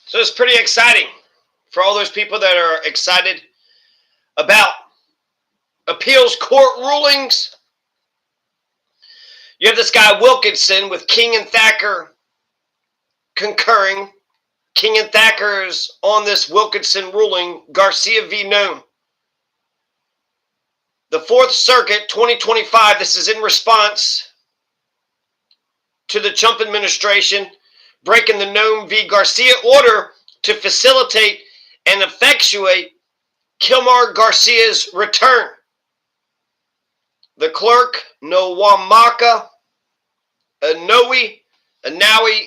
So it's pretty exciting for all those people that are excited about appeals court rulings. You have this guy Wilkinson with King and Thacker concurring. King and Thacker's on this Wilkinson ruling, Garcia v. Nome. The Fourth Circuit, 2025, this is in response to the Chump administration breaking the Nome v. Garcia order to facilitate and effectuate Kilmar Garcia's return. The clerk, Nwamaka Anowie,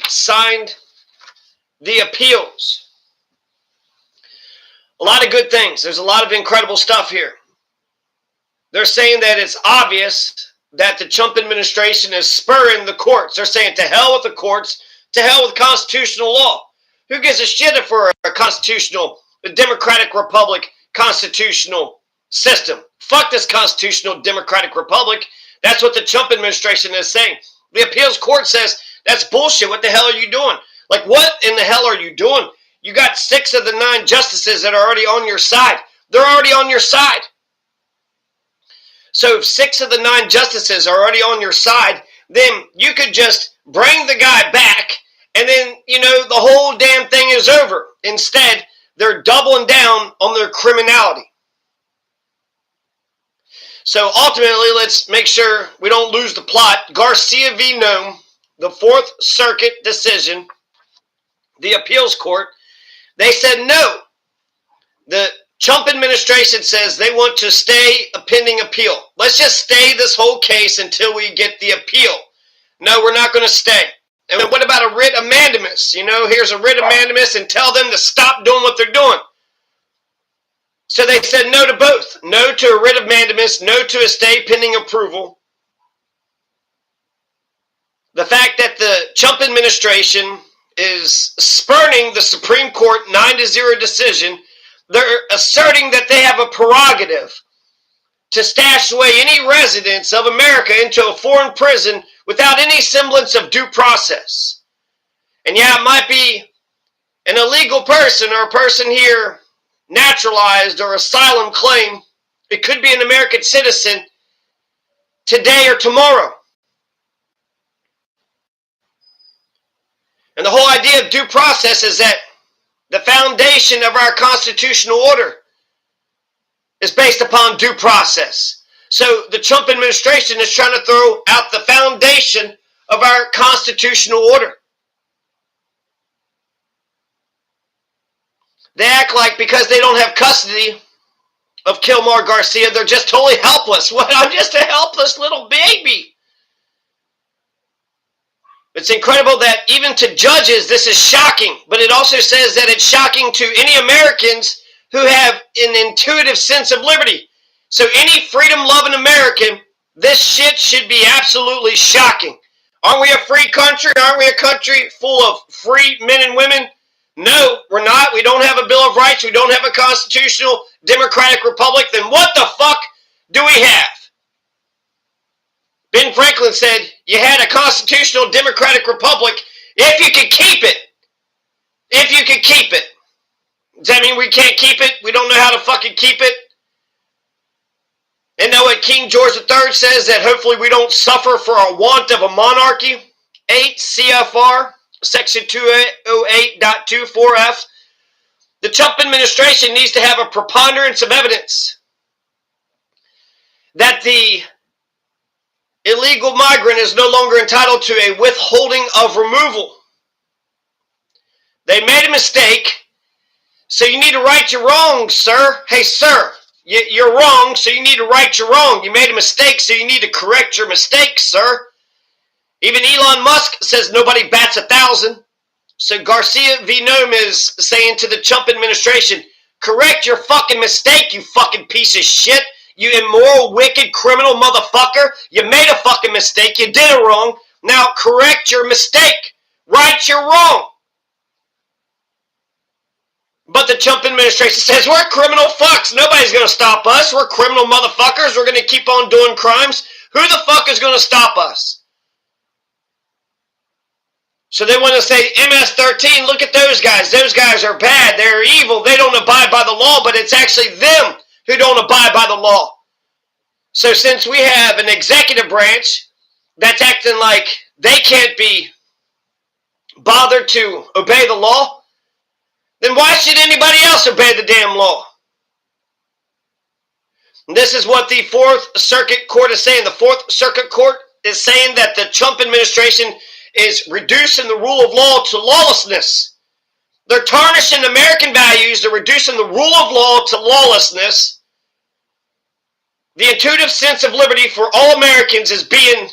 signed the appeals. A lot of good things. There's a lot of incredible stuff here. They're saying that it's obvious that the Chump administration is spurring the courts. They're saying to hell with the courts, to hell with constitutional law. Who gives a shit if we're a democratic republic constitutional system? Fuck this constitutional democratic republic. That's what the Chump administration is saying. The appeals court says that's bullshit. What the hell are you doing? Like, what in the hell are you doing? You got 6 of the 9 justices that are already on your side. They're already on your side. So if 6 of the 9 justices are already on your side, then you could just bring the guy back and then, the whole damn thing is over. Instead, they're doubling down on their criminality. So ultimately, let's make sure we don't lose the plot. Garcia v. Nome, the Fourth Circuit decision, the appeals court, they said no. The Chump administration says they want to stay a pending appeal. Let's just stay this whole case until we get the appeal. No, we're not going to stay. And what about a writ of mandamus? Here's a writ of mandamus and tell them to stop doing what they're doing. So they said no to both. No to a writ of mandamus, no to a stay pending approval. The fact that the Chump administration is spurning the Supreme Court 9-0 decision, they're asserting that they have a prerogative to stash away any residents of America into a foreign prison without any semblance of due process. And yeah, it might be an illegal person or a person here naturalized or asylum claim. It could be an American citizen today or tomorrow. And the whole idea of due process is that the foundation of our constitutional order is based upon due process. So the Trump administration is trying to throw out the foundation of our constitutional order. They act like because they don't have custody of Kilmar Garcia, they're just totally helpless. What? I'm just a helpless little baby. It's incredible that even to judges, this is shocking. But it also says that it's shocking to any Americans who have an intuitive sense of liberty. So any freedom-loving American, this shit should be absolutely shocking. Aren't we a free country? Aren't we a country full of free men and women? No, we're not. We don't have a Bill of Rights. We don't have a constitutional democratic republic. Then what the fuck do we have? Ben Franklin said you had a constitutional democratic republic if you could keep it. If you could keep it. Does that mean we can't keep it? We don't know how to fucking keep it? And know what King George III says, that hopefully we don't suffer for a want of a monarchy? 8 CFR, section 208.24F. The Trump administration needs to have a preponderance of evidence that the illegal migrant is no longer entitled to a withholding of removal. They made a mistake, so you need to right your wrongs, sir. Hey, sir. You're wrong, so you need to right your wrong. You made a mistake, so you need to correct your mistake, sir. Even Elon Musk says nobody bats 1,000. So Garcia v. Nome is saying to the Chump administration, correct your fucking mistake, you fucking piece of shit. You immoral, wicked, criminal motherfucker. You made a fucking mistake. You did it wrong. Now correct your mistake. Right your wrong. But the Trump administration says, we're criminal fucks. Nobody's going to stop us. We're criminal motherfuckers. We're going to keep on doing crimes. Who the fuck is going to stop us? So they want to say MS-13, look at those guys. Those guys are bad. They're evil. They don't abide by the law, but it's actually them who don't abide by the law. So since we have an executive branch that's acting like they can't be bothered to obey the law, then why should anybody else obey the damn law? And this is what the Fourth Circuit Court is saying. The Fourth Circuit Court is saying that the Chump administration is reducing the rule of law to lawlessness. They're tarnishing American values. They're reducing the rule of law to lawlessness. The intuitive sense of liberty for all Americans is being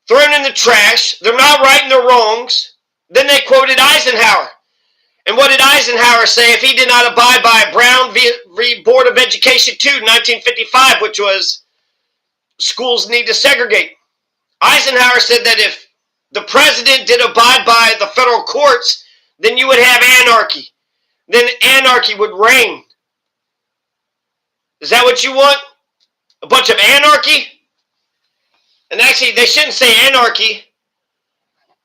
thrown in the trash. They're not righting their wrongs. Then they quoted Eisenhower. And what did Eisenhower say if he did not abide by Brown v. Board of Education 2, 1955, which was schools need to segregate? Eisenhower said that if the president did abide by the federal courts, then you would have anarchy. Then anarchy would reign. Is that what you want? A bunch of anarchy? And actually, they shouldn't say anarchy.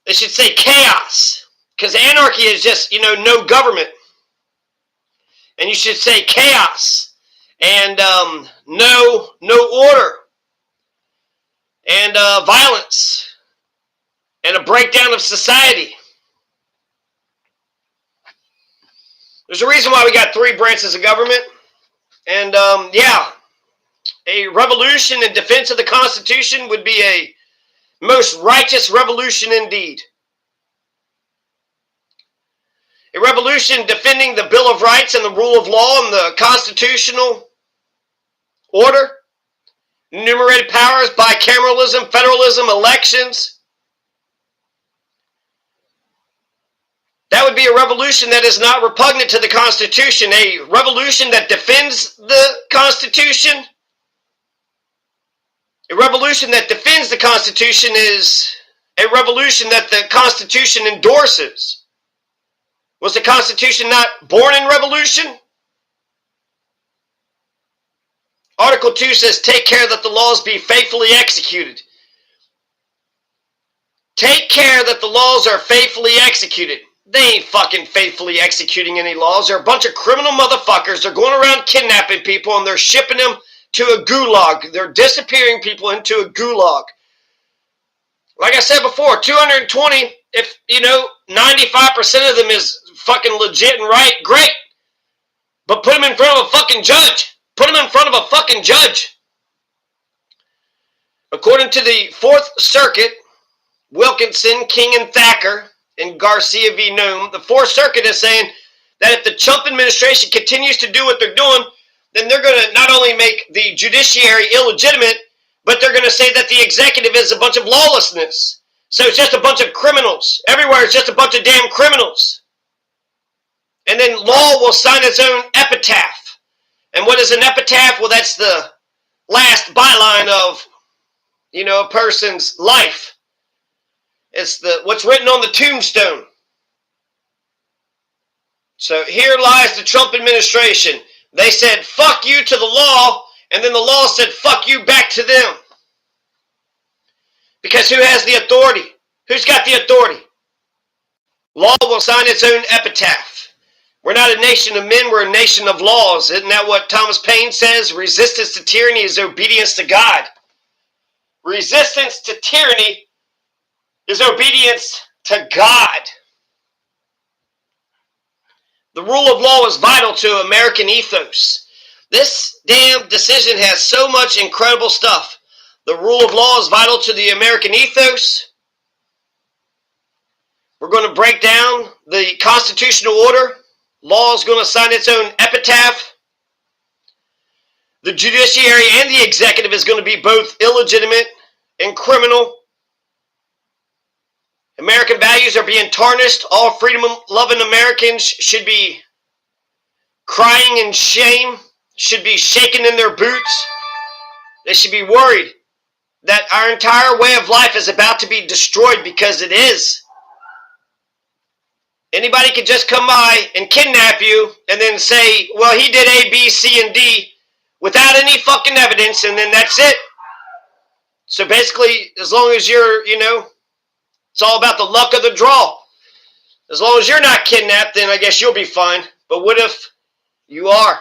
They should say chaos. Because anarchy is just, no government. And you should say chaos. And no order. And violence. And a breakdown of society. There's a reason why we got 3 branches of government. And, a revolution in defense of the Constitution would be a most righteous revolution indeed. A revolution defending the Bill of Rights and the rule of law and the constitutional order, enumerated powers, bicameralism, federalism, elections. That would be a revolution that is not repugnant to the Constitution, a revolution that defends the Constitution. A revolution that defends the Constitution is a revolution that the Constitution endorses. Was the Constitution not born in revolution? Article 2 says, take care that the laws be faithfully executed. Take care that the laws are faithfully executed. They ain't fucking faithfully executing any laws. They're a bunch of criminal motherfuckers. They're going around kidnapping people and they're shipping them to a gulag. They're disappearing people into a gulag. Like I said before, 220, if, 95% of them is fucking legit and right, great. But put them in front of a fucking judge. Put them in front of a fucking judge. According to the Fourth Circuit, Wilkinson, King, and Thacker, and Garcia v. Nome, the Fourth Circuit is saying that if the Chump administration continues to do what they're doing, then they're going to not only make the judiciary illegitimate, but they're going to say that the executive is a bunch of lawlessness. So it's just a bunch of criminals. Everywhere it's just a bunch of damn criminals. And then law will sign its own epitaph. And what is an epitaph? Well, that's the last byline of, a person's life. It's what's written on the tombstone. So here lies the Trump administration. They said, fuck you to the law, and then the law said, fuck you back to them. Because who has the authority? Who's got the authority? Law will sign its own epitaph. We're not a nation of men, we're a nation of laws. Isn't that what Thomas Paine says? Resistance to tyranny is obedience to God. Resistance to tyranny is obedience to God. The rule of law is vital to American ethos. This damn decision has so much incredible stuff. The rule of law is vital to the American ethos. We're going to break down the constitutional order. Law is going to sign its own epitaph. The judiciary and the executive is going to be both illegitimate and criminal. American values are being tarnished. All freedom-loving Americans should be crying in shame, should be shaking in their boots. They should be worried that our entire way of life is about to be destroyed, because it is. Anybody could just come by and kidnap you and then say, well, he did A, B, C, and D without any fucking evidence, and then that's it. So basically, as long as you're, It's all about the luck of the draw. As long as you're not kidnapped, then I guess you'll be fine. But what if you are?